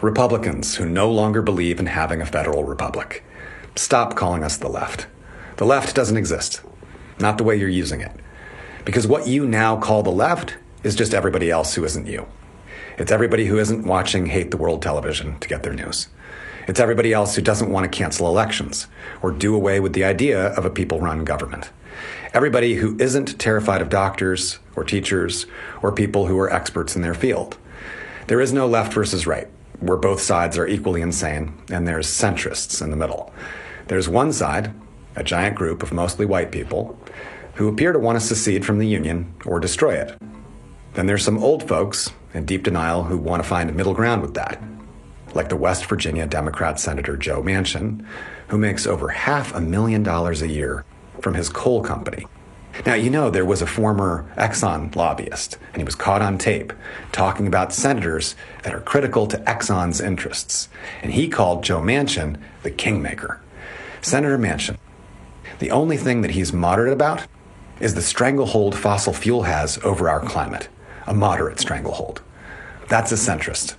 Republicans who no longer believe in having a federal republic, stop calling us the left. The left doesn't exist. Not the way you're using it. Because what you now call the left is just everybody else who isn't you. It's everybody who isn't watching Hate the World television to get their news. It's everybody else who doesn't want to cancel elections or do away with the idea of a people-run government. Everybody who isn't terrified of doctors or teachers or people who are experts in their field. There is no left versus right, where both sides are equally insane, and there's centrists in the middle. There's one side, a giant group of mostly white people, who appear to want to secede from the Union or destroy it. Then there's some old folks in deep denial who want to find a middle ground with that, like the West Virginia Democrat Senator Joe Manchin, who makes over $500,000 a year from his coal company. Now, you know there was a former Exxon lobbyist, and he was caught on tape talking about senators that are critical to Exxon's interests, and he called Joe Manchin the kingmaker. Senator Manchin, the only thing that he's moderate about is the stranglehold fossil fuel has over our climate, a moderate stranglehold. That's a centrist,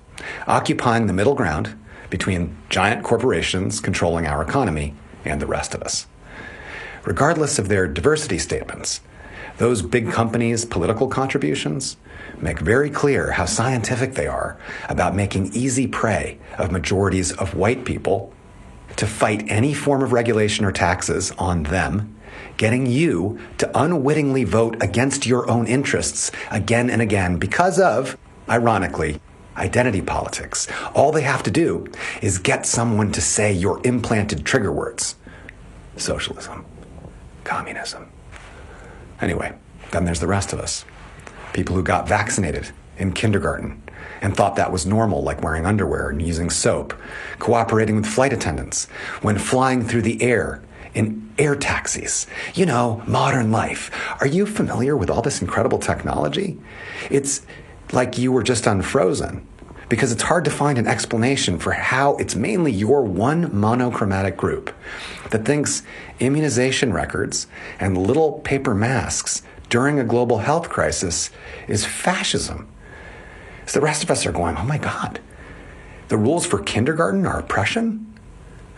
occupying the middle ground between giant corporations controlling our economy and the rest of us. Regardless of their diversity statements, those big companies' political contributions make very clear how scientific they are about making easy prey of majorities of white people to fight any form of regulation or taxes on them, getting you to unwittingly vote against your own interests again and again because of, ironically, identity politics. All they have to do is get someone to say your implanted trigger words. Socialism. Communism. Anyway, then there's the rest of us. People who got vaccinated in kindergarten and thought that was normal, like wearing underwear and using soap, cooperating with flight attendants when flying through the air in air taxis. You know, modern life. Are you familiar with all this incredible technology? It's like you were just unfrozen, because it's hard to find an explanation for how it's mainly your one monochromatic group that thinks immunization records and little paper masks during a global health crisis is fascism. So the rest of us are going, oh my God, the rules for kindergarten are oppression?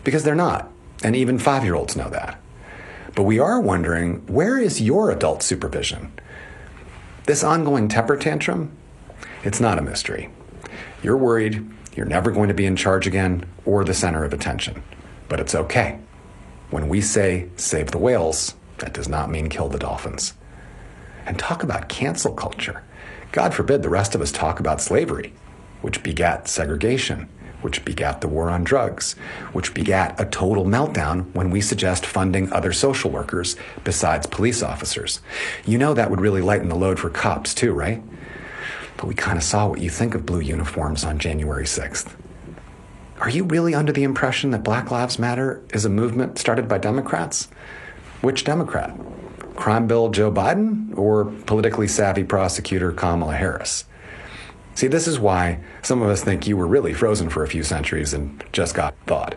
Because they're not, and even 5-year-olds know that. But we are wondering, where is your adult supervision? This ongoing temper tantrum, it's not a mystery. You're worried you're never going to be in charge again or the center of attention. But it's okay. When we say save the whales, that does not mean kill the dolphins. And talk about cancel culture. God forbid the rest of us talk about slavery, which begat segregation, which begat the war on drugs, which begat a total meltdown when we suggest funding other social workers besides police officers. You know that would really lighten the load for cops too, right? But we kind of saw what you think of blue uniforms on January 6th. Are you really under the impression that Black Lives Matter is a movement started by Democrats? Which Democrat? Crime Bill Joe Biden or politically savvy prosecutor Kamala Harris? See, this is why some of us think you were really frozen for a few centuries and just got thawed.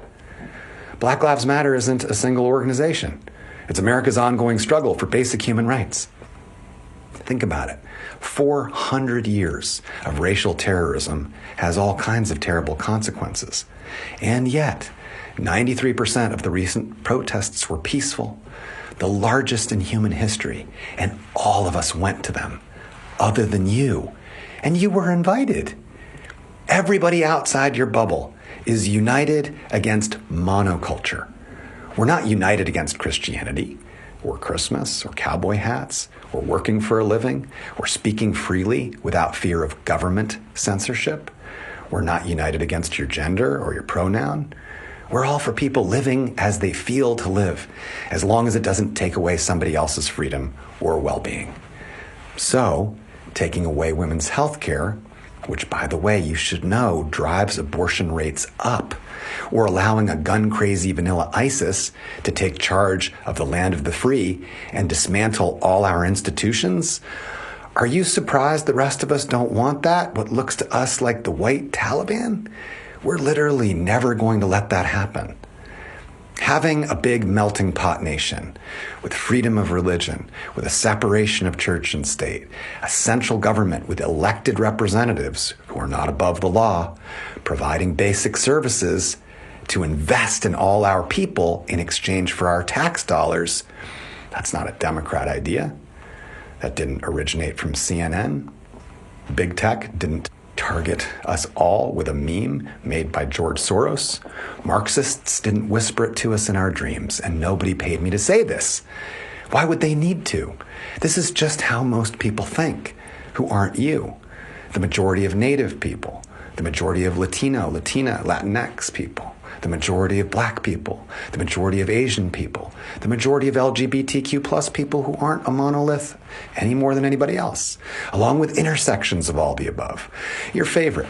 Black Lives Matter isn't a single organization. It's America's ongoing struggle for basic human rights. Think about it. 400 years of racial terrorism has all kinds of terrible consequences. And yet, 93% of the recent protests were peaceful, the largest in human history, and all of us went to them, other than you. And you were invited. Everybody outside your bubble is united against monoculture. We're not united against Christianity, or Christmas, or cowboy hats, or working for a living, or speaking freely without fear of government censorship. We're not united against your gender or your pronoun. We're all for people living as they feel to live, as long as it doesn't take away somebody else's freedom or well-being. So, taking away women's health care, which, by the way, you should know drives abortion rates up, or allowing a gun-crazy vanilla ISIS to take charge of the land of the free and dismantle all our institutions? Are you surprised the rest of us don't want that, what looks to us like the white Taliban? We're literally never going to let that happen. Having a big melting pot nation with freedom of religion, with a separation of church and state, a central government with elected representatives who are not above the law, providing basic services to invest in all our people in exchange for our tax dollars, that's not a Democrat idea. That didn't originate from CNN. Big tech didn't target us all with a meme made by George Soros. Marxists didn't whisper it to us in our dreams, and nobody paid me to say this. Why would they need to? This is just how most people think, who aren't you. The majority of Native people, the majority of Latino, Latina, Latinx people, the majority of Black people, the majority of Asian people, the majority of LGBTQ plus people who aren't a monolith any more than anybody else, along with intersections of all the above. Your favorite,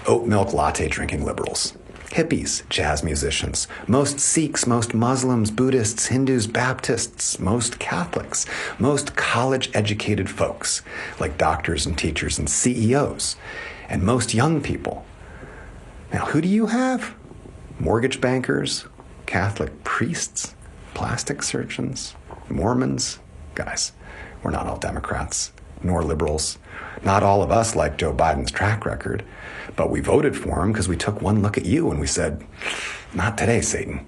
oat milk latte drinking liberals, hippies, jazz musicians, most Sikhs, most Muslims, Buddhists, Hindus, Baptists, most Catholics, most college-educated folks like doctors and teachers and CEOs, and most young people. Now, who do you have? Mortgage bankers, Catholic priests, plastic surgeons, Mormons. Guys, we're not all Democrats, nor liberals. Not all of us like Joe Biden's track record, but we voted for him because we took one look at you and we said, not today, Satan.